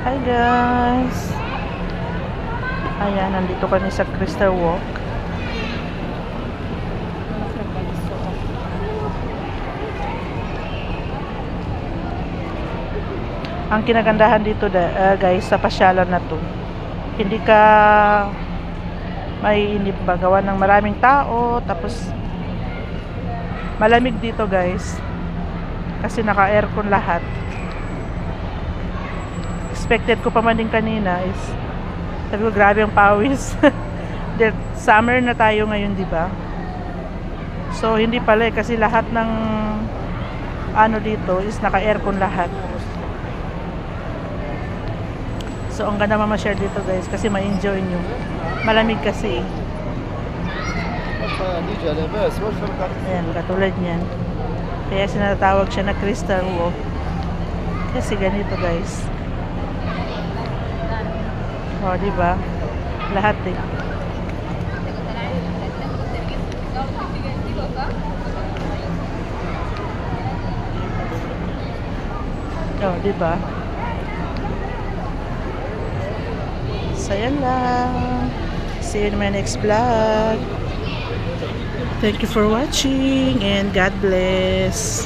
Hi guys! Ayan, nandito kami sa Crystal Walk. Ang kinagandahan dito guys, sa pasyalan na to, hindi ka maiinip ba, gawa ng maraming tao, tapos malamig dito guys, kasi naka-aircon lahat. Expected ko pa man din kanina is, sabi ko grabe ang pawis. Summer na tayo ngayon, di ba? So hindi pala kasi lahat ng ano dito is naka-aircon lahat. So ang ganda mama-share dito guys, kasi ma-enjoy nyo. Malamig kasi. Ayan, katulad niyan. Kaya sinatawag siya na Crystal Walk. Kasi ganito guys. O, diba? Lahat eh. O, diba? So, yan lang. See you in my next vlog. Thank you for watching and God bless.